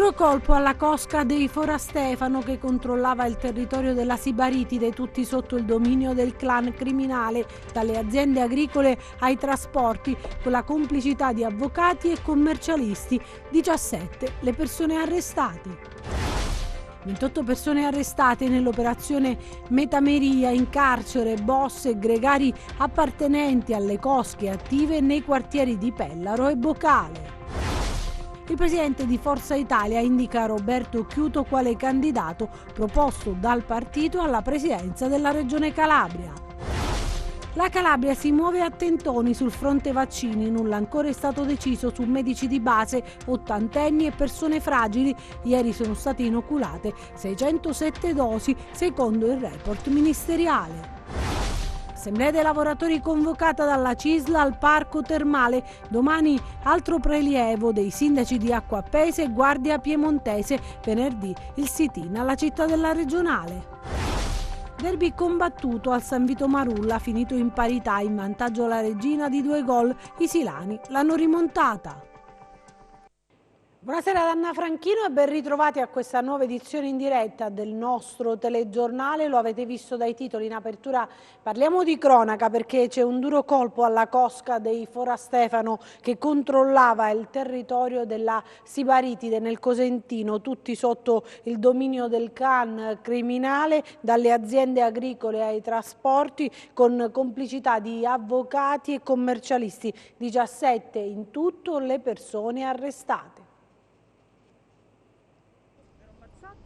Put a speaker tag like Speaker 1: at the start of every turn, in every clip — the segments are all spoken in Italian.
Speaker 1: duro colpo alla cosca dei Forastefano che controllava il territorio della Sibaritide, tutti sotto il dominio del clan criminale, dalle aziende agricole ai trasporti, con la complicità di avvocati e commercialisti. 17 le persone arrestate. 28 persone arrestate nell'operazione Metameria, in carcere boss e gregari appartenenti alle cosche attive nei quartieri di Pellaro e Bocale. Il presidente di Forza Italia indica Roberto Chiuto quale candidato proposto dal partito alla presidenza della Regione Calabria. La Calabria si muove a tentoni sul fronte vaccini, nulla ancora è stato deciso su medici di base, ottantenni e persone fragili. Ieri sono state inoculate 607 dosi, secondo il report ministeriale. Assemblea dei lavoratori convocata dalla CISL al parco termale. Domani altro prelievo dei sindaci di Acquapese e Guardia Piemontese. Venerdì il sit-in alla città della regionale. Derby combattuto al San Vito Marulla, finito in parità, in vantaggio la Regina di 2 gol. I silani l'hanno rimontata. Buonasera ad Anna Franchino e ben ritrovati a questa nuova edizione in diretta del nostro telegiornale. Lo avete visto dai titoli in apertura, parliamo di cronaca perché c'è un duro colpo alla cosca dei Forastefano che controllava il territorio della Sibaritide nel Cosentino, tutti sotto il dominio del clan criminale, dalle aziende agricole ai trasporti, con complicità di avvocati e commercialisti. 17 in tutto le persone arrestate.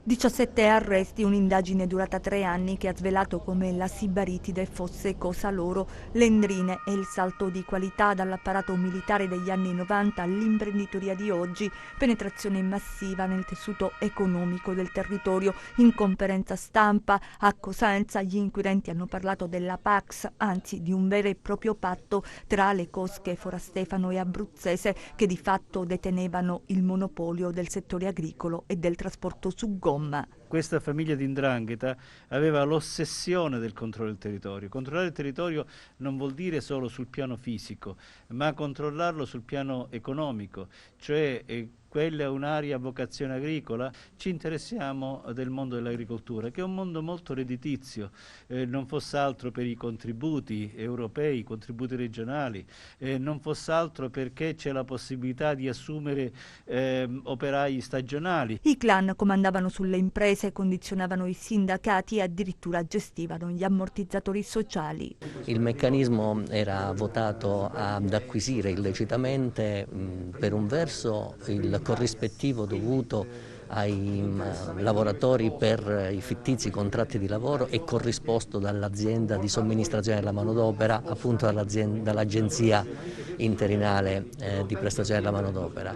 Speaker 2: 17 arresti, un'indagine durata 3 anni che ha svelato come la Sibaritide fosse cosa loro, l'endrine e il salto di qualità dall'apparato militare degli anni 90 all'imprenditoria di oggi, penetrazione massiva nel tessuto economico del territorio. In conferenza stampa a Cosenza gli inquirenti hanno parlato della Pax, anzi di un vero e proprio patto tra le cosche Forastefano e Abruzzese che di fatto detenevano il monopolio del settore agricolo e del trasporto su gomma.
Speaker 3: Questa famiglia di 'ndrangheta aveva l'ossessione del controllo del territorio. Controllare il territorio non vuol dire solo sul piano fisico, ma controllarlo sul piano economico, cioè quella è un'area a vocazione agricola. Ci interessiamo del mondo dell'agricoltura, che è un mondo molto redditizio, non fosse altro per i contributi europei, i contributi regionali, non fosse altro perché c'è la possibilità di assumere operai stagionali.
Speaker 2: I clan comandavano sulle imprese, condizionavano i sindacati e addirittura gestivano gli ammortizzatori sociali.
Speaker 4: Il meccanismo era votato ad acquisire illecitamente per un verso il corrispettivo dovuto ai lavoratori per i fittizi contratti di lavoro e corrisposto dall'azienda di somministrazione della manodopera, appunto dall'agenzia interinale di prestazione della manodopera,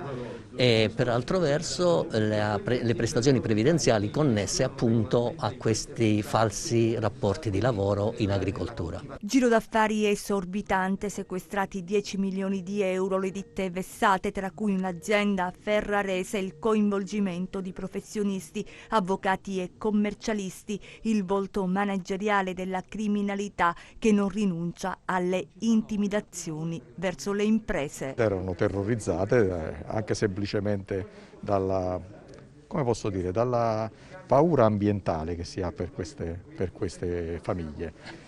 Speaker 4: e per altro verso le prestazioni previdenziali connesse appunto a questi falsi rapporti di lavoro in agricoltura.
Speaker 2: Giro d'affari esorbitante, sequestrati 10 milioni di euro, le ditte vessate, tra cui un'azienda ferrarese, il coinvolgimento di professionisti, avvocati e commercialisti, il volto manageriale della criminalità che non rinuncia alle intimidazioni verso le imprese.
Speaker 5: Erano terrorizzate anche semplicemente dalla paura ambientale che si ha per queste famiglie.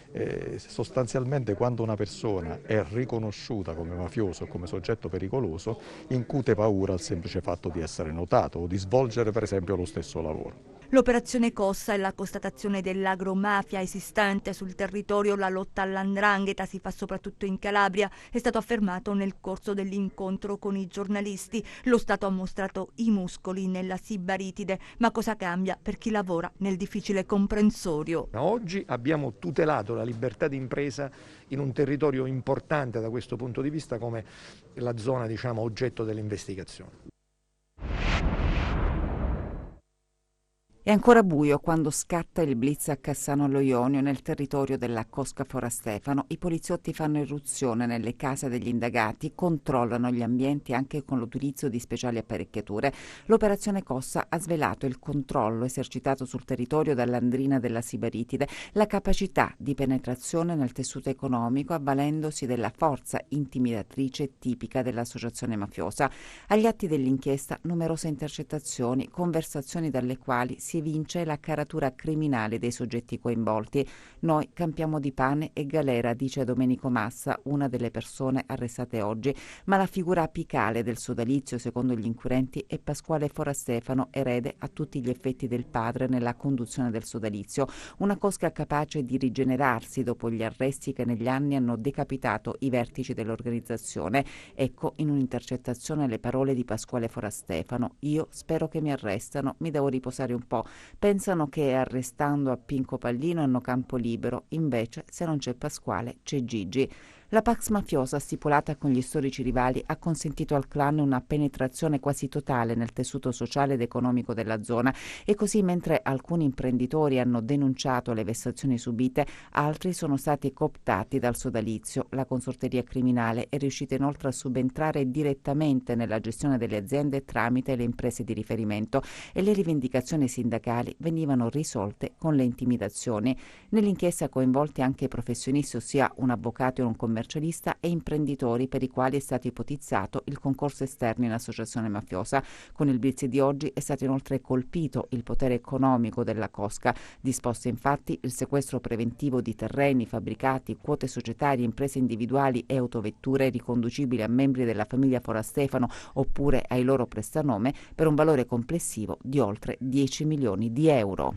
Speaker 5: Sostanzialmente quando una persona è riconosciuta come mafioso o come soggetto pericoloso incute paura al semplice fatto di essere notato o di svolgere per esempio lo stesso lavoro.
Speaker 2: L'operazione Cossa è la constatazione dell'agromafia esistente sul territorio. La lotta all''ndrangheta si fa soprattutto in Calabria, è stato affermato nel corso dell'incontro con i giornalisti. Lo Stato ha mostrato i muscoli nella Sibaritide, ma cosa cambia per chi lavora nel difficile comprensorio?
Speaker 6: Oggi abbiamo tutelato la libertà di impresa in un territorio importante da questo punto di vista come la zona, oggetto delle investigazioni.
Speaker 7: È ancora buio quando scatta il blitz a Cassano allo Ionio, nel territorio della Cosca Fora Stefano. I poliziotti fanno irruzione nelle case degli indagati, controllano gli ambienti anche con l'utilizzo di speciali apparecchiature. L'operazione Cossa ha svelato il controllo esercitato sul territorio dall'Andrina della Sibaritide, la capacità di penetrazione nel tessuto economico avvalendosi della forza intimidatrice tipica dell'associazione mafiosa. Agli atti dell'inchiesta numerose intercettazioni, conversazioni dalle quali si evince la caratura criminale dei soggetti coinvolti. Noi campiamo di pane e galera, dice Domenico Massa, una delle persone arrestate oggi, ma la figura apicale del sodalizio, secondo gli inquirenti, è Pasquale Fora Stefano, erede a tutti gli effetti del padre nella conduzione del sodalizio, una cosca capace di rigenerarsi dopo gli arresti che negli anni hanno decapitato i vertici dell'organizzazione. Ecco in un'intercettazione le parole di Pasquale Fora Stefano: io spero che mi arrestano, mi devo riposare un po'. Pensano che arrestando a Pinco Pallino hanno campo libero, invece se non c'è Pasquale c'è Gigi. La Pax mafiosa stipulata con gli storici rivali ha consentito al clan una penetrazione quasi totale nel tessuto sociale ed economico della zona, e così mentre alcuni imprenditori hanno denunciato le vessazioni subite, altri sono stati cooptati dal sodalizio. La consorteria criminale è riuscita inoltre a subentrare direttamente nella gestione delle aziende tramite le imprese di riferimento, e le rivendicazioni sindacali venivano risolte con le intimidazioni. Nell'inchiesta coinvolti anche professionisti, ossia un avvocato e un commercialista, e imprenditori per i quali è stato ipotizzato il concorso esterno in associazione mafiosa. Con il blitz di oggi è stato inoltre colpito il potere economico della cosca, disposto infatti il sequestro preventivo di terreni, fabbricati, quote societarie, imprese individuali e autovetture riconducibili a membri della famiglia Fora Stefano oppure ai loro prestanome, per un valore complessivo di oltre 10 milioni di euro.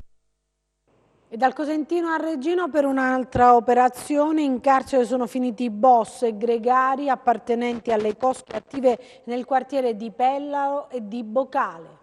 Speaker 1: E dal Cosentino a Reggino per un'altra operazione. In carcere sono finiti boss e gregari appartenenti alle cosche attive nel quartiere di Pellaro e di Bocale.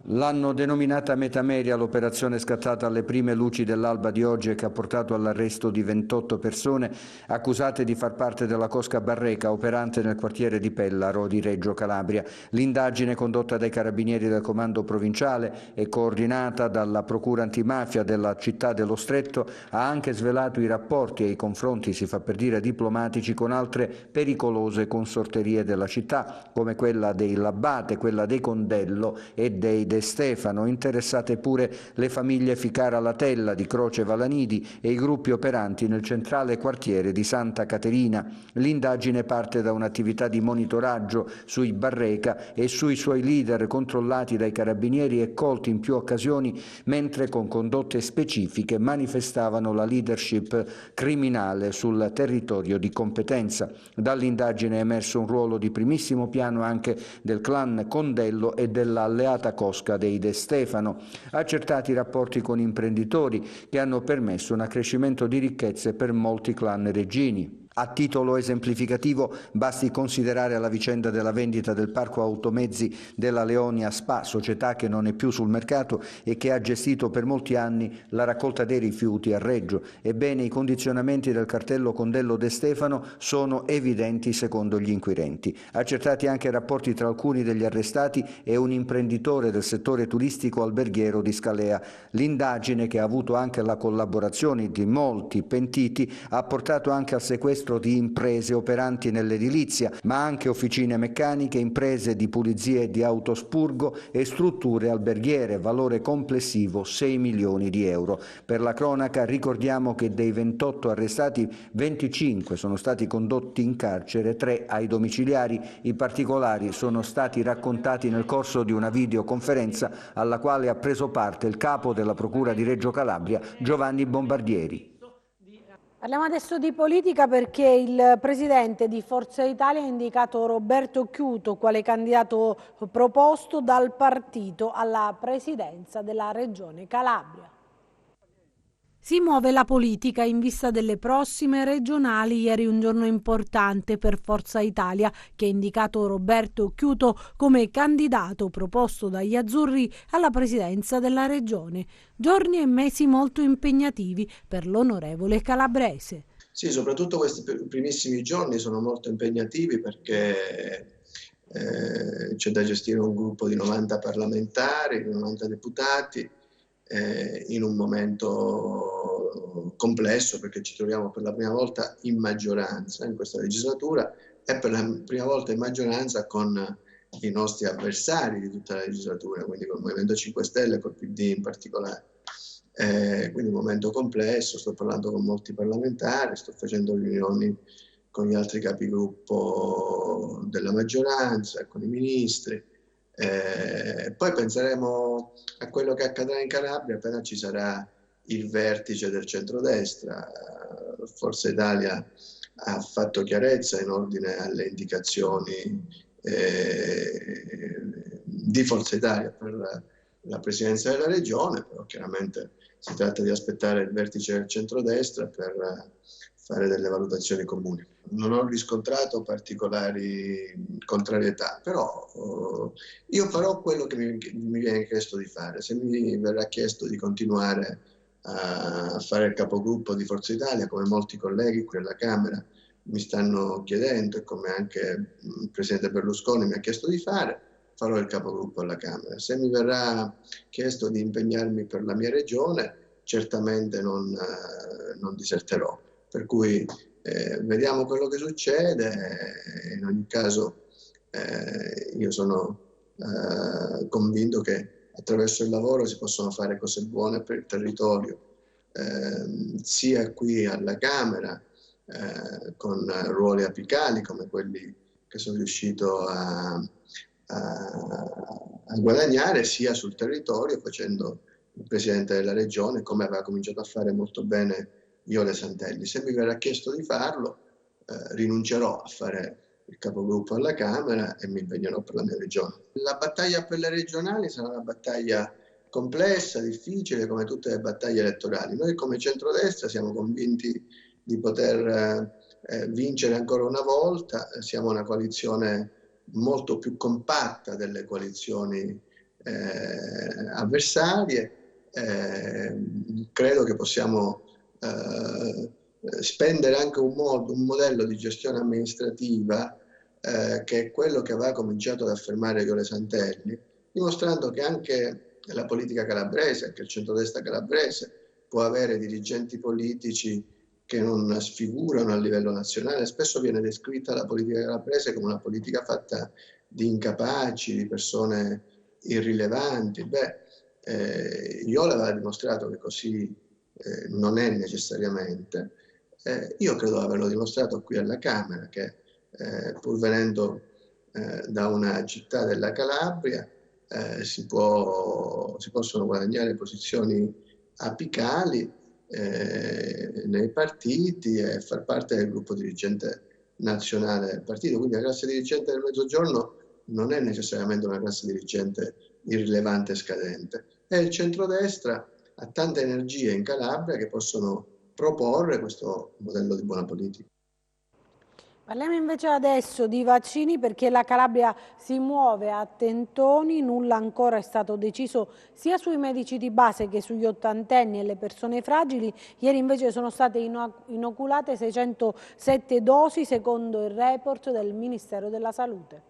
Speaker 8: L'hanno denominata Metameria l'operazione scattata alle prime luci dell'alba di oggi e che ha portato all'arresto di 28 persone accusate di far parte della cosca Barreca operante nel quartiere di Pellaro di Reggio Calabria. L'indagine condotta dai carabinieri del comando provinciale e coordinata dalla procura antimafia della città dello Stretto ha anche svelato i rapporti e i confronti, si fa per dire diplomatici, con altre pericolose consorterie della città come quella dei Labbate, quella dei Condello e dei De Stefano, interessate pure le famiglie Ficara Latella di Croce Valanidi e i gruppi operanti nel centrale quartiere di Santa Caterina. L'indagine parte da un'attività di monitoraggio sui Barreca e sui suoi leader controllati dai carabinieri e colti in più occasioni mentre con condotte specifiche manifestavano la leadership criminale sul territorio di competenza. Dall'indagine è emerso un ruolo di primissimo piano anche del clan Condello e dell'alleata cosca dei De Stefano, accertati rapporti con imprenditori che hanno permesso un accrescimento di ricchezze per molti clan reggini. A titolo esemplificativo basti considerare la vicenda della vendita del parco automezzi della Leonia SPA, società che non è più sul mercato e che ha gestito per molti anni la raccolta dei rifiuti a Reggio. Ebbene, i condizionamenti del cartello Condello De Stefano sono evidenti secondo gli inquirenti. Accertati anche rapporti tra alcuni degli arrestati e un imprenditore del settore turistico alberghiero di Scalea. L'indagine, che ha avuto anche la collaborazione di molti pentiti, ha portato anche al sequestro di imprese operanti nell'edilizia, ma anche officine meccaniche, imprese di pulizie e di autospurgo e strutture alberghiere, valore complessivo 6 milioni di euro. Per la cronaca ricordiamo che dei 28 arrestati 25 sono stati condotti in carcere, 3 ai domiciliari. I particolari sono stati raccontati nel corso di una videoconferenza alla quale ha preso parte il capo della Procura di Reggio Calabria, Giovanni Bombardieri.
Speaker 1: Parliamo adesso di politica perché il presidente di Forza Italia ha indicato Roberto Chiuto quale candidato proposto dal partito alla presidenza della Regione Calabria. Si muove la politica in vista delle prossime regionali. Ieri un giorno importante per Forza Italia, che ha indicato Roberto Chiuto come candidato proposto dagli azzurri alla presidenza della regione. Giorni e mesi molto impegnativi per l'onorevole calabrese.
Speaker 9: Sì, soprattutto questi primissimi giorni sono molto impegnativi perché c'è da gestire un gruppo di 90 parlamentari, 90 deputati, in un momento complesso, perché ci troviamo per la prima volta in maggioranza in questa legislatura e per la prima volta in maggioranza con i nostri avversari di tutta la legislatura, quindi con il Movimento 5 Stelle e col PD in particolare. Quindi un momento complesso, sto parlando con molti parlamentari, sto facendo riunioni con gli altri capigruppo della maggioranza, con i ministri. Poi penseremo a quello che accadrà in Calabria appena ci sarà il vertice del centrodestra. Forza Italia ha fatto chiarezza in ordine alle indicazioni di Forza Italia per la presidenza della regione, però chiaramente si tratta di aspettare il vertice del centrodestra per fare delle valutazioni comuni. Non ho riscontrato particolari contrarietà, però io farò quello che mi viene chiesto di fare. Se mi verrà chiesto di continuare a fare il capogruppo di Forza Italia, come molti colleghi qui alla Camera mi stanno chiedendo e come anche il Presidente Berlusconi mi ha chiesto di fare, farò il capogruppo alla Camera. Se mi verrà chiesto di impegnarmi per la mia regione, certamente non diserterò. Per cui vediamo quello che succede. In ogni caso io sono convinto che attraverso il lavoro si possono fare cose buone per il territorio, sia qui alla Camera, con ruoli apicali come quelli che sono riuscito a guadagnare, sia sul territorio facendo il Presidente della Regione, come aveva cominciato a fare molto bene Iole Santelli. Se mi verrà chiesto di farlo, rinuncerò a fare il capogruppo alla Camera e mi impegnerò per la mia regione. La battaglia per le regionali sarà una battaglia complessa, difficile, come tutte le battaglie elettorali. Noi come centrodestra siamo convinti di poter vincere ancora una volta. Siamo una coalizione molto più compatta delle coalizioni avversarie. Credo che possiamo spendere anche un modello di gestione amministrativa che è quello che aveva cominciato ad affermare Iole Santelli, dimostrando che anche la politica calabrese, anche il centrodestra calabrese, può avere dirigenti politici che non sfigurano a livello nazionale. Spesso viene descritta la politica calabrese come una politica fatta di incapaci, di persone irrilevanti. Iole aveva dimostrato che così non è necessariamente. Io credo di averlo dimostrato qui alla Camera, che pur venendo da una città della Calabria si possono guadagnare posizioni apicali nei partiti e far parte del gruppo dirigente nazionale del partito. Quindi la classe dirigente del Mezzogiorno non è necessariamente una classe dirigente irrilevante e scadente. E il centrodestra ha tante energie in Calabria che possono proporre questo modello di buona politica.
Speaker 1: Parliamo invece adesso di vaccini, perché la Calabria si muove a tentoni, nulla ancora è stato deciso sia sui medici di base che sugli ottantenni e le persone fragili. Ieri invece sono state inoculate 607 dosi secondo il report del Ministero della Salute.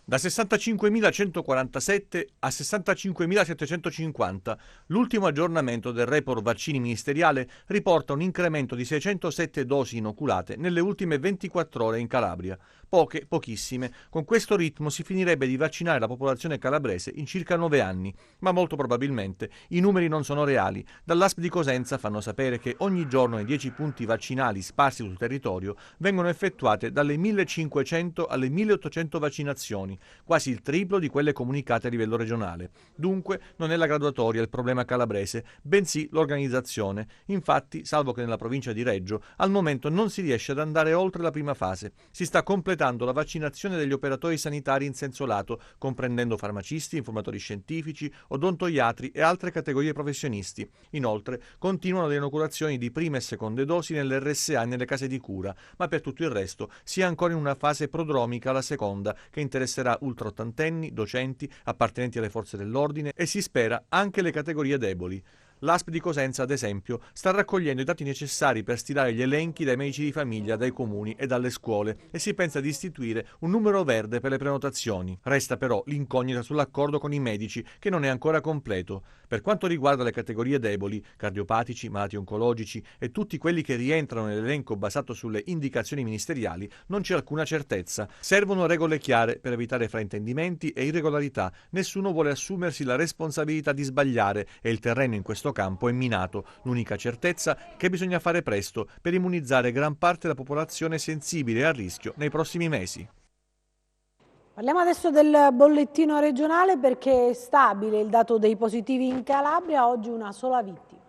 Speaker 10: Da 65.147 a 65.750, l'ultimo aggiornamento del report vaccini ministeriale riporta un incremento di 607 dosi inoculate nelle ultime 24 ore in Calabria. Pochissime. Con questo ritmo si finirebbe di vaccinare la popolazione calabrese in circa 9 anni, ma molto probabilmente i numeri non sono reali. Dall'ASP di Cosenza fanno sapere che ogni giorno nei 10 punti vaccinali sparsi sul territorio vengono effettuate dalle 1.500 alle 1.800 vaccinazioni, quasi il triplo di quelle comunicate a livello regionale. Dunque non è la graduatoria il problema calabrese, bensì l'organizzazione. Infatti, salvo che nella provincia di Reggio, al momento non si riesce ad andare oltre la prima fase. Si sta completando la vaccinazione degli operatori sanitari in senso lato, comprendendo farmacisti, informatori scientifici, odontoiatri e altre categorie professionisti. Inoltre, continuano le inoculazioni di prime e seconde dosi nelle RSA e nelle case di cura, ma per tutto il resto si è ancora in una fase prodromica la seconda, che interesserà ultraottantenni, docenti, appartenenti alle forze dell'ordine e si spera anche le categorie deboli. L'ASP di Cosenza, ad esempio, sta raccogliendo i dati necessari per stilare gli elenchi dai medici di famiglia, dai comuni e dalle scuole e si pensa di istituire un numero verde per le prenotazioni. Resta però l'incognita sull'accordo con i medici, che non è ancora completo. Per quanto riguarda le categorie deboli, cardiopatici, malati oncologici e tutti quelli che rientrano nell'elenco basato sulle indicazioni ministeriali, non c'è alcuna certezza. Servono regole chiare per evitare fraintendimenti e irregolarità. Nessuno vuole assumersi la responsabilità di sbagliare e il terreno in questo campo è minato. L'unica certezza è che bisogna fare presto per immunizzare gran parte della popolazione sensibile e a rischio nei prossimi mesi.
Speaker 1: Parliamo adesso del bollettino regionale, perché è stabile il dato dei positivi in Calabria, oggi una sola vittima.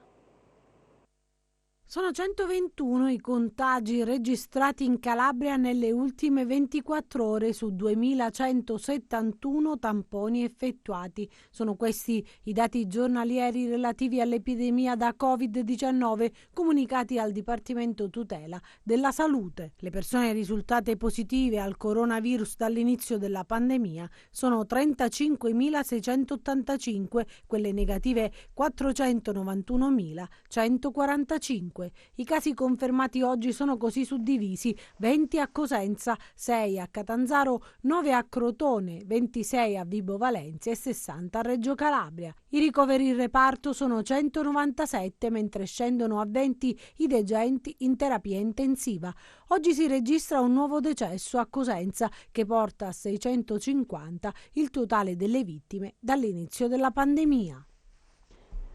Speaker 1: Sono 121 i contagi registrati in Calabria nelle ultime 24 ore su 2171 tamponi effettuati. Sono questi i dati giornalieri relativi all'epidemia da Covid-19 comunicati al Dipartimento Tutela della Salute. Le persone risultate positive al coronavirus dall'inizio della pandemia sono 35.685, quelle negative 491.145. I casi confermati oggi sono così suddivisi: 20 a Cosenza, 6 a Catanzaro, 9 a Crotone, 26 a Vibo Valentia e 60 a Reggio Calabria. I ricoveri in reparto sono 197, mentre scendono a 20 i degenti in terapia intensiva. Oggi si registra un nuovo decesso a Cosenza, che porta a 650 il totale delle vittime dall'inizio della pandemia.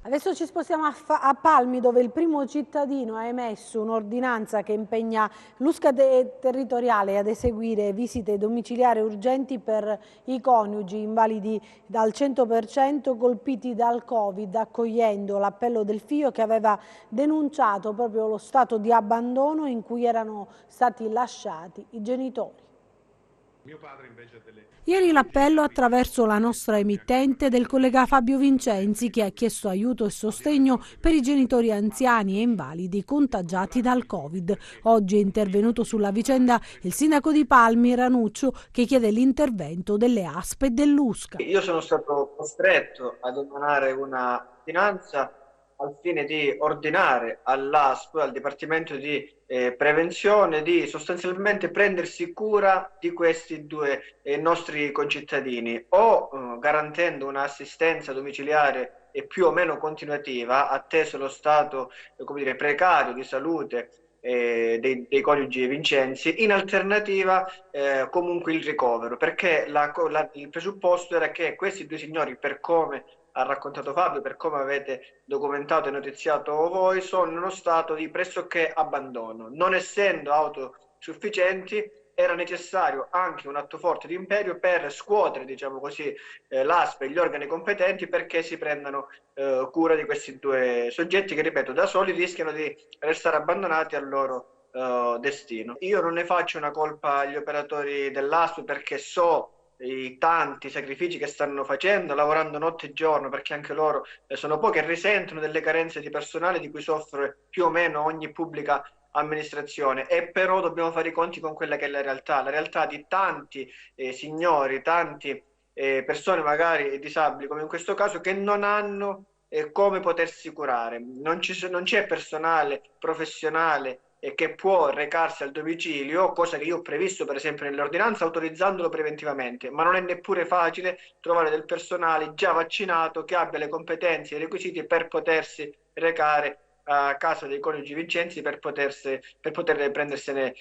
Speaker 1: Adesso ci spostiamo a Palmi, dove il primo cittadino ha emesso un'ordinanza che impegna l'USCA territoriale ad eseguire visite domiciliari urgenti per i coniugi invalidi al 100% colpiti dal Covid, accogliendo l'appello del figlio che aveva denunciato proprio lo stato di abbandono in cui erano stati lasciati i genitori. Ieri l'appello, attraverso la nostra emittente, del collega Fabio Vincenzi, che ha chiesto aiuto e sostegno per i genitori anziani e invalidi contagiati dal Covid. Oggi è intervenuto sulla vicenda il sindaco di Palmi, Ranuccio, che chiede l'intervento delle ASP e dell'USCA.
Speaker 11: Io sono stato costretto ad emanare una ordinanza al fine di ordinare all'ASP, al Dipartimento di Prevenzione, di sostanzialmente prendersi cura di questi due nostri concittadini, o garantendo un'assistenza domiciliare più o meno continuativa, atteso lo stato precario di salute dei coniugi Vincenzi, in alternativa comunque il ricovero, perché il presupposto era che questi due signori, per come ha raccontato Fabio, per come avete documentato e notiziato voi, sono in uno stato di pressoché abbandono. Non essendo autosufficienti, era necessario anche un atto forte di imperio per scuotere, diciamo così, l'ASP e gli organi competenti perché si prendano cura di questi due soggetti che, ripeto, da soli rischiano di restare abbandonati al loro destino. Io non ne faccio una colpa agli operatori dell'ASP, perché so i tanti sacrifici che stanno facendo, lavorando notte e giorno, perché anche loro sono pochi e risentono delle carenze di personale di cui soffre più o meno ogni pubblica amministrazione. E però dobbiamo fare i conti con quella che è la realtà di tanti signori, tanti persone magari disabili, come in questo caso, che non hanno come potersi curare. Non c'è personale professionale che può recarsi al domicilio, cosa che io ho previsto per esempio nell'ordinanza, autorizzandolo preventivamente, ma non è neppure facile trovare del personale già vaccinato che abbia le competenze e i requisiti per potersi recare a casa dei coniugi Vincenzi per poter prendersene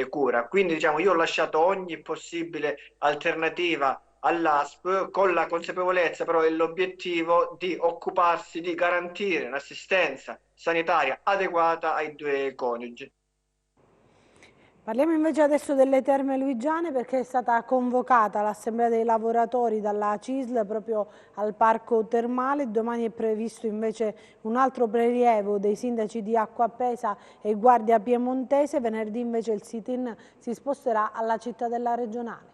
Speaker 11: cura. Quindi, diciamo, io ho lasciato ogni possibile alternativa all'ASP, con la consapevolezza però e l'obiettivo di occuparsi di garantire un'assistenza sanitaria adeguata ai due coniugi.
Speaker 1: Parliamo invece adesso delle Terme Luigiane, perché è stata convocata l'assemblea dei lavoratori dalla CISL proprio al parco termale. Domani è previsto invece un altro prelievo dei sindaci di Acquapesa e Guardia Piemontese. Venerdì invece il sit-in si sposterà alla cittadella regionale.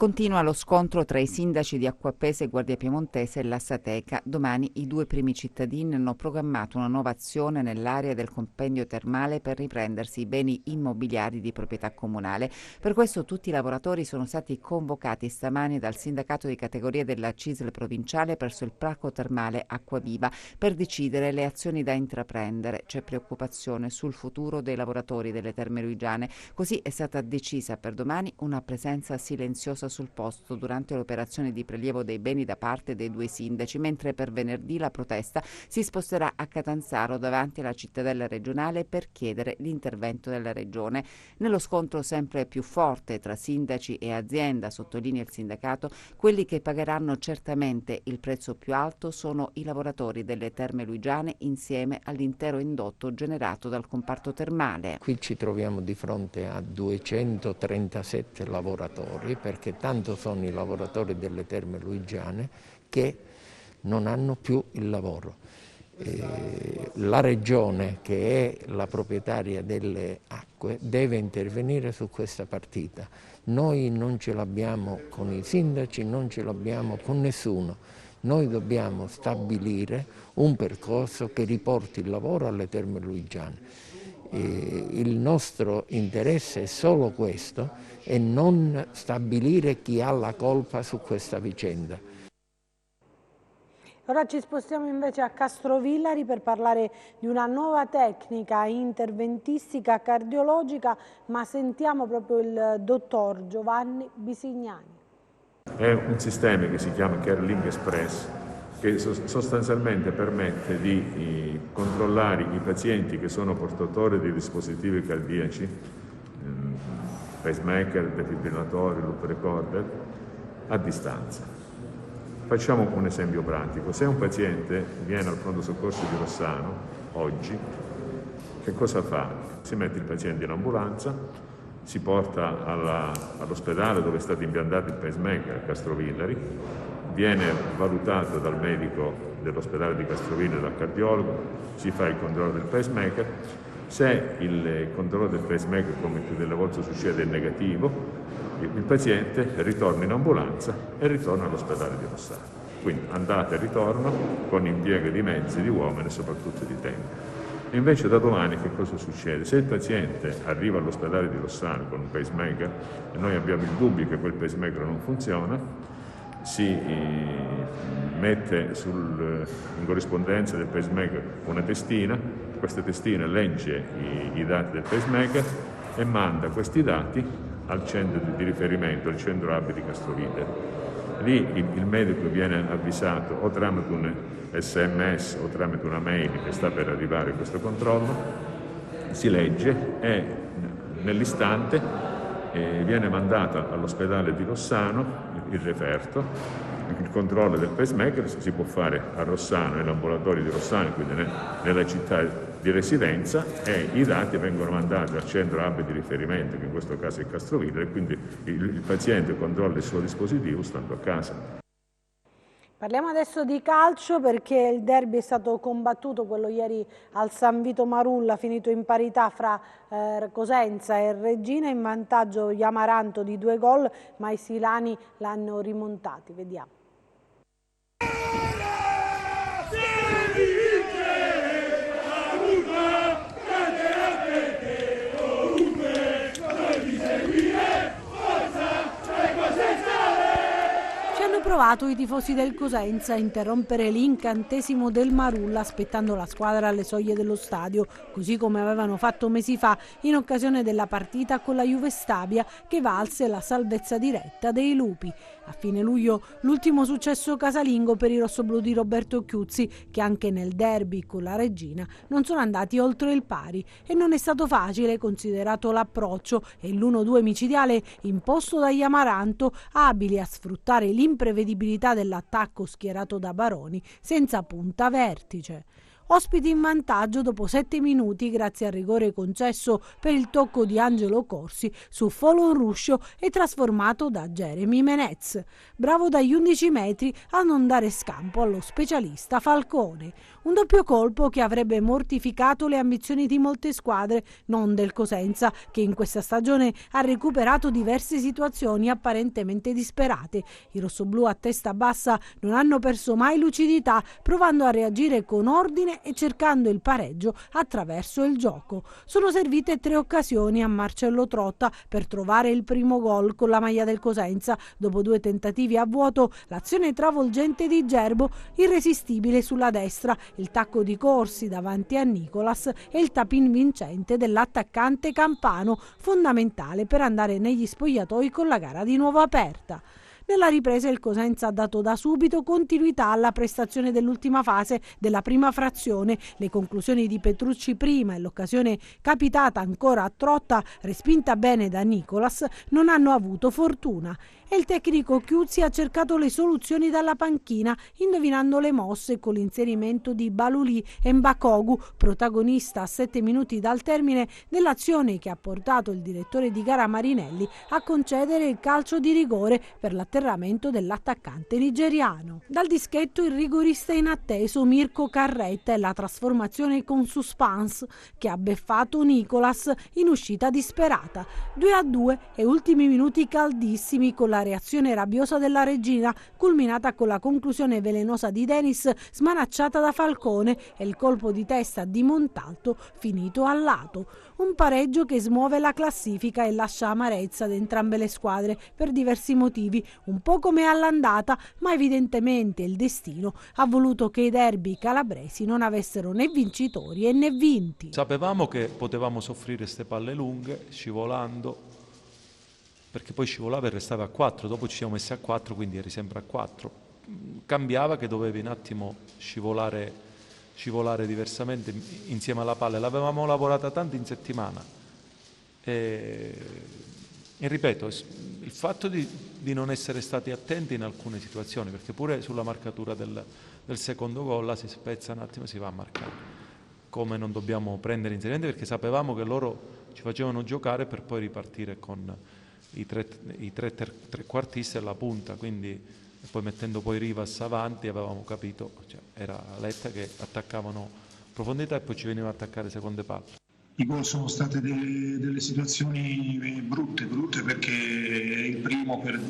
Speaker 7: Continua lo scontro tra i sindaci di Acquapese, Guardia Piemontese e l'Assateca. Domani i due primi cittadini hanno programmato una nuova azione nell'area del compendio termale per riprendersi i beni immobiliari di proprietà comunale. Per questo tutti i lavoratori sono stati convocati stamani dal sindacato di categoria della CISL provinciale presso il parco termale Acquaviva per decidere le azioni da intraprendere. C'è preoccupazione sul futuro dei lavoratori delle Terme Luigiane. Così è stata decisa per domani una presenza silenziosa sul posto durante l'operazione di prelievo dei beni da parte dei due sindaci, mentre per venerdì la protesta si sposterà a Catanzaro davanti alla cittadella regionale per chiedere l'intervento della regione. Nello scontro sempre più forte tra sindaci e azienda, sottolinea il sindacato, quelli che pagheranno certamente il prezzo più alto sono i lavoratori delle Terme Luigiane insieme all'intero indotto generato dal comparto termale.
Speaker 12: Qui ci troviamo di fronte a 237 lavoratori, perché tanto sono i lavoratori delle Terme Luigiane che non hanno più il lavoro. La regione, che è la proprietaria delle acque, deve intervenire su questa partita. Noi non ce l'abbiamo con i sindaci, non ce l'abbiamo con nessuno. Noi dobbiamo stabilire un percorso che riporti il lavoro alle Terme Luigiane. Il nostro interesse è solo questo e non stabilire chi ha la colpa su questa vicenda.
Speaker 1: Ora ci spostiamo invece a Castrovillari per parlare di una nuova tecnica interventistica cardiologica, ma sentiamo proprio il dottor Giovanni Bisignani.
Speaker 13: È un sistema che si chiama CareLink Express, che sostanzialmente permette di controllare i pazienti che sono portatori di dispositivi cardiaci, pacemaker, defibrillatori, loop recorder, a distanza. Facciamo un esempio pratico. Se un paziente viene al pronto soccorso di Rossano oggi, che cosa fa? Si mette il paziente in ambulanza, si porta all'ospedale dove è stato impiantato il pacemaker a Castrovillari, viene valutato dal medico dell'ospedale di Castrovillari, dal cardiologo, si fa il controllo del pacemaker. Se il controllo del pacemaker, come più delle volte succede, è negativo, il paziente ritorna in ambulanza e ritorna all'ospedale di Rossano. Quindi andata e ritorno con impiego di mezzi, di uomini e soprattutto di tempo. Invece da domani che cosa succede? Se il paziente arriva all'ospedale di Rossano con un pacemaker e noi abbiamo il dubbio che quel pacemaker non funziona, si mette in corrispondenza del pacemaker una testina, questa testina legge i dati del pacemaker e manda questi dati al centro di riferimento, al centro hub di Castrovillari. Lì il medico viene avvisato o tramite un SMS o tramite una mail che sta per arrivare questo controllo, si legge e nell'istante viene mandata all'ospedale di Rossano il referto. Il controllo del pacemaker si può fare a Rossano, nell'ambulatorio di Rossano, quindi nella città di residenza, e i dati vengono mandati al centro hub di riferimento, che in questo caso è Castrovillari, e quindi il paziente controlla il suo dispositivo stando a casa.
Speaker 1: Parliamo adesso di calcio, perché il derby è stato combattuto, quello ieri al San Vito Marulla, finito in parità fra Cosenza e Reggina, in vantaggio gli Amaranto di 2 gol, ma i silani l'hanno rimontati. Vediamo. Provato i tifosi del Cosenza a interrompere l'incantesimo del Marulla aspettando la squadra alle soglie dello stadio, così come avevano fatto mesi fa in occasione della partita con la Juve Stabia, che valse la salvezza diretta dei Lupi. A fine luglio l'ultimo successo casalingo per i rossoblù di Roberto Chiuzzi, che anche nel derby con la Reggina non sono andati oltre il pari, e non è stato facile considerato l'approccio e l'1-2 micidiale imposto dagli Amaranto, abili a sfruttare l'imprevedibilità dell'attacco schierato da Baroni senza punta vertice. Ospiti in vantaggio dopo 7 minuti grazie al rigore concesso per il tocco di Angelo Corsi su Folon Ruscio e trasformato da Jeremy Menez. Bravo dagli 11 metri a non dare scampo allo specialista Falcone. Un doppio colpo che avrebbe mortificato le ambizioni di molte squadre, non del Cosenza, che in questa stagione ha recuperato diverse situazioni apparentemente disperate. I rossoblù a testa bassa non hanno perso mai lucidità, provando a reagire con ordine e cercando il pareggio attraverso il gioco. Sono servite 3 occasioni a Marcello Trotta per trovare il primo gol con la maglia del Cosenza. Dopo 2 tentativi a vuoto, l'azione travolgente di Gerbo, irresistibile sulla destra, il tacco di Corsi davanti a Nicolas e il tap-in vincente dell'attaccante Campano, fondamentale per andare negli spogliatoi con la gara di nuovo aperta. Nella ripresa il Cosenza ha dato da subito continuità alla prestazione dell'ultima fase della prima frazione. Le conclusioni di Petrucci prima e l'occasione capitata ancora a Trotta, respinta bene da Nicolas, non hanno avuto fortuna. E il tecnico Chiuzzi ha cercato le soluzioni dalla panchina, indovinando le mosse con l'inserimento di Baluli e Mbakogu, protagonista a 7 minuti dal termine dell'azione che ha portato il direttore di gara Marinelli a concedere il calcio di rigore per l'atterramento dell'attaccante nigeriano. Dal dischetto il rigorista inatteso Mirko Carretta e la trasformazione con suspense che ha beffato Nicolas in uscita disperata. 2-2 e ultimi minuti caldissimi con la reazione rabbiosa della regina, culminata con la conclusione velenosa di Denis smanacciata da Falcone e il colpo di testa di Montalto finito al lato. Un pareggio che smuove la classifica e lascia amarezza ad entrambe le squadre per diversi motivi, un po' come all'andata, ma evidentemente il destino ha voluto che i derby calabresi non avessero né vincitori né vinti.
Speaker 14: Sapevamo che potevamo soffrire ste palle lunghe, scivolando, perché poi scivolava e restava a 4, dopo ci siamo messi a 4, quindi eri sempre a 4. Cambiava che dovevi un attimo scivolare diversamente insieme alla palla. L'avevamo lavorata tanto in settimana. E ripeto, il fatto di non essere stati attenti in alcune situazioni, perché pure sulla marcatura del secondo gol la si spezza un attimo e si va a marcare. Come non dobbiamo prendere inserimenti, perché sapevamo che loro ci facevano giocare per poi ripartire con i tre trequartisti alla punta, quindi poi mettendo poi Rivas avanti avevamo capito, cioè, era Letta che attaccavano profondità e poi ci veniva a attaccare seconde palle.
Speaker 15: I gol sono state delle situazioni brutte perché il primo per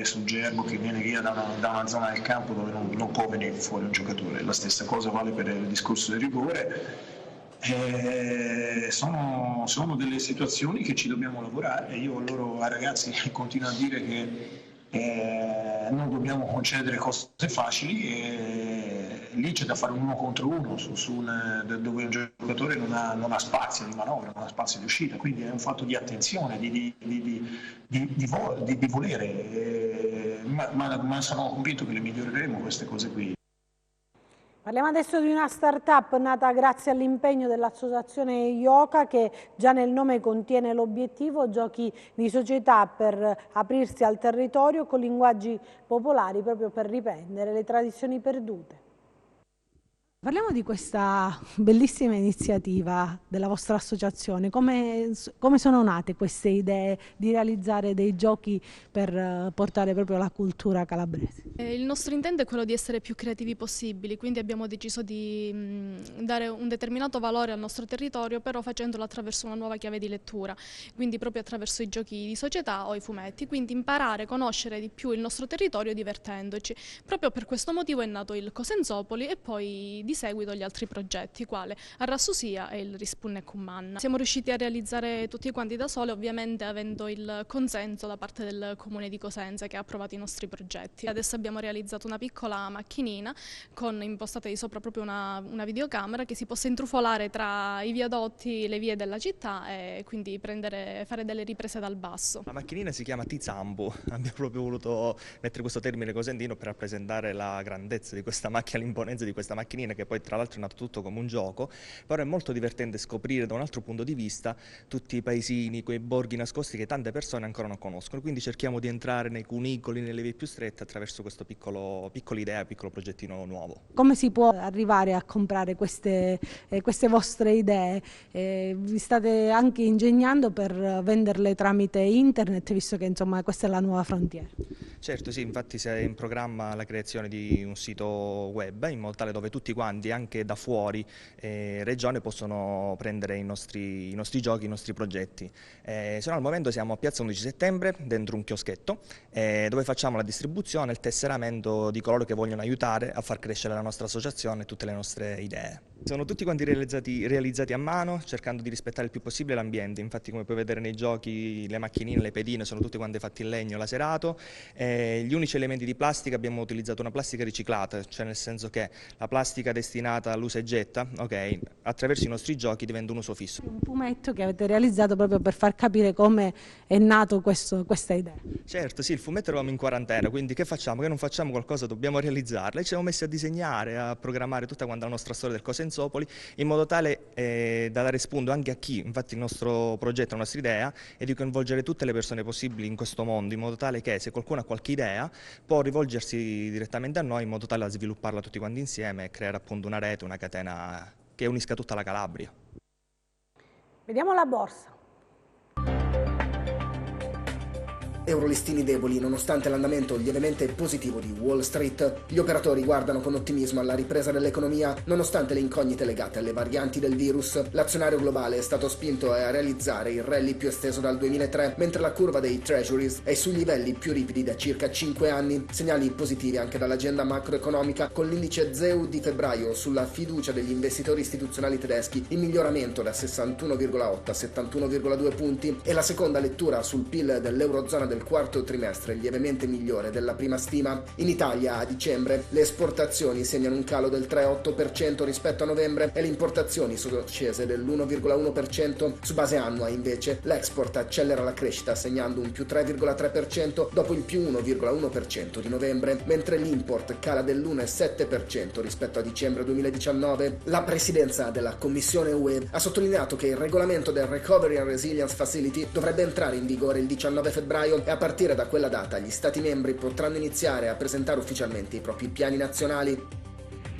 Speaker 15: su Gerbo che viene via da una zona del campo dove non può venire fuori un giocatore. La stessa cosa vale per il discorso del rigore. Sono delle situazioni che ci dobbiamo lavorare. Io ai ragazzi continuo a dire che non dobbiamo concedere cose facili, e lì c'è da fare un 1 contro 1 dove un giocatore non ha spazio di manovra, non ha spazio di uscita, quindi è un fatto di attenzione, di volere, ma sono convinto che le miglioreremo queste cose qui.
Speaker 1: Parliamo adesso di una start-up nata grazie all'impegno dell'associazione IOCA, che già nel nome contiene l'obiettivo giochi di società per aprirsi al territorio con linguaggi popolari, proprio per riprendere le tradizioni perdute. Parliamo di questa bellissima iniziativa della vostra associazione. Come sono nate queste idee di realizzare dei giochi per portare proprio la cultura calabrese?
Speaker 16: Il nostro intento è quello di essere più creativi possibili, quindi abbiamo deciso di dare un determinato valore al nostro territorio, però facendolo attraverso una nuova chiave di lettura, quindi proprio attraverso i giochi di società o i fumetti, quindi imparare a conoscere di più il nostro territorio divertendoci. Proprio per questo motivo è nato il Cosenzopoli e poi di seguito gli altri progetti, quale Arrassusia e il Rispunne Cumman. Siamo riusciti a realizzare tutti quanti da soli, ovviamente avendo il consenso da parte del Comune di Cosenza che ha approvato i nostri progetti. Adesso abbiamo realizzato una piccola macchinina con impostata di sopra proprio una videocamera che si possa intrufolare tra i viadotti, le vie della città e quindi fare delle riprese dal basso.
Speaker 17: La macchinina si chiama Tizambo, abbiamo proprio voluto mettere questo termine cosentino per rappresentare la grandezza di questa macchina, l'imponenza di questa macchinina che che poi tra l'altro è nato tutto come un gioco, però è molto divertente scoprire da un altro punto di vista tutti i paesini, quei borghi nascosti che tante persone ancora non conoscono, quindi cerchiamo di entrare nei cunicoli, nelle vie più strette attraverso questo piccola idea, piccolo progettino nuovo.
Speaker 1: Come si può arrivare a comprare queste vostre idee? Vi state anche ingegnando per venderle tramite internet, visto che insomma questa è la nuova frontiera?
Speaker 17: Certo, sì, infatti si è in programma la creazione di un sito web in modo tale dove tutti quanti, anche da fuori regione, possono prendere i nostri giochi, i nostri progetti. Se no, al momento siamo a Piazza 11 Settembre, dentro un chioschetto, dove facciamo la distribuzione e il tesseramento di coloro che vogliono aiutare a far crescere la nostra associazione e tutte le nostre idee. Sono tutti quanti realizzati a mano, cercando di rispettare il più possibile l'ambiente. Infatti, come puoi vedere nei giochi, le macchinine, le pedine sono tutte quante fatte in legno laserato. Gli unici elementi di plastica, abbiamo utilizzato una plastica riciclata, cioè nel senso che la plastica destinata all'usa e getta, attraverso i nostri giochi diventa un uso fisso.
Speaker 1: Un fumetto che avete realizzato proprio per far capire come è nato questa idea.
Speaker 17: Certo, sì, il fumetto eravamo in quarantena, quindi che facciamo? Che non facciamo qualcosa, dobbiamo realizzarla, e ci siamo messi a disegnare, a programmare tutta quanta la nostra storia del Cosenzopoli, in modo tale da dare spunto anche a chi, infatti il nostro progetto, la nostra idea è di coinvolgere tutte le persone possibili in questo mondo, in modo tale che se qualcuno ha qualche idea può rivolgersi direttamente a noi, in modo tale da svilupparla tutti quanti insieme e creare appunto una rete, una catena che unisca tutta la Calabria.
Speaker 1: Vediamo la borsa.
Speaker 18: Eurolistini deboli nonostante l'andamento lievemente positivo di Wall Street. Gli operatori guardano con ottimismo alla ripresa dell'economia nonostante le incognite legate alle varianti del virus. L'azionario globale è stato spinto a realizzare il rally più esteso dal 2003, mentre la curva dei treasuries è sui livelli più ripidi da circa 5 anni. Segnali positivi anche dall'agenda macroeconomica, con l'indice ZEU di febbraio sulla fiducia degli investitori istituzionali tedeschi in miglioramento da 61,8 a 71,2 punti, e la seconda lettura sul PIL dell'Eurozona del quarto trimestre lievemente migliore della prima stima. In Italia a dicembre le esportazioni segnano un calo del 3,8% rispetto a novembre e le importazioni sono scese dell'1,1%. Su base annua invece l'export accelera la crescita segnando un più 3,3% dopo il più 1,1% di novembre, mentre l'import cala dell'1,7% rispetto a dicembre 2019. La presidenza della Commissione UE ha sottolineato che il regolamento del Recovery and Resilience Facility dovrebbe entrare in vigore il 19 febbraio e a partire da quella data gli Stati membri potranno iniziare a presentare ufficialmente i propri piani nazionali.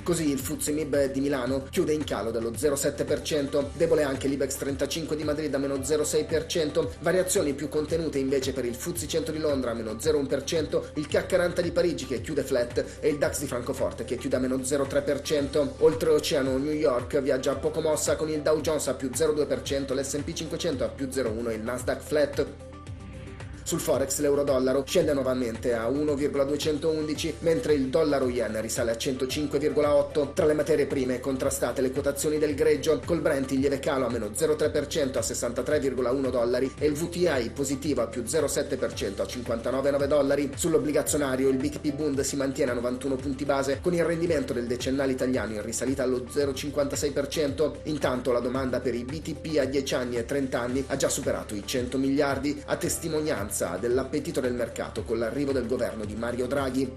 Speaker 18: Così il FTSE MIB di Milano chiude in calo dello 0,7%, debole anche l'Ibex 35 di Madrid a meno 0,6%, variazioni più contenute invece per il FTSE 100 di Londra a meno 0,1%, il CAC 40 di Parigi che chiude flat e il DAX di Francoforte che chiude a meno 0,3%. Oltreoceano New York viaggia a poco mossa con il Dow Jones a più 0,2%, l'S&P 500 a più 0,1% e il Nasdaq flat. Sul Forex l'euro-dollaro scende nuovamente a 1,211, mentre il dollaro-yen risale a 105,8. Tra le materie prime contrastate le quotazioni del greggio, col Brent in lieve calo a meno 0,3% a 63,1 dollari e il VTI positivo a più 0,7% a 59,9 dollari. Sull'obbligazionario il BTP Bund si mantiene a 91 punti base, con il rendimento del decennale italiano in risalita allo 0,56%. Intanto la domanda per i BTP a 10 anni e 30 anni ha già superato i 100 miliardi, a testimonianza dell'appetito del mercato con l'arrivo del governo di Mario Draghi.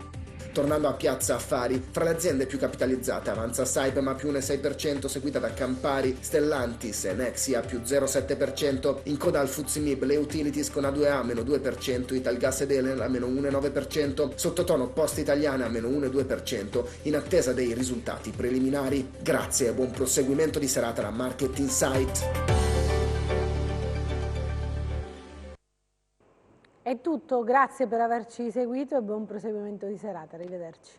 Speaker 18: Tornando a Piazza Affari, fra le aziende più capitalizzate avanza Saipem a più 1,6%, seguita da Campari, Stellantis e Nexia a più 0,7%. In coda al FTSE MIB le utilities con A2A a meno 2%, Italgas ed Enel a meno 1,9%, sottotono Poste Italiane a meno 1,2%, in attesa dei risultati preliminari. Grazie e buon proseguimento di serata da Market Insight.
Speaker 1: È tutto, grazie per averci seguito e buon proseguimento di serata, arrivederci.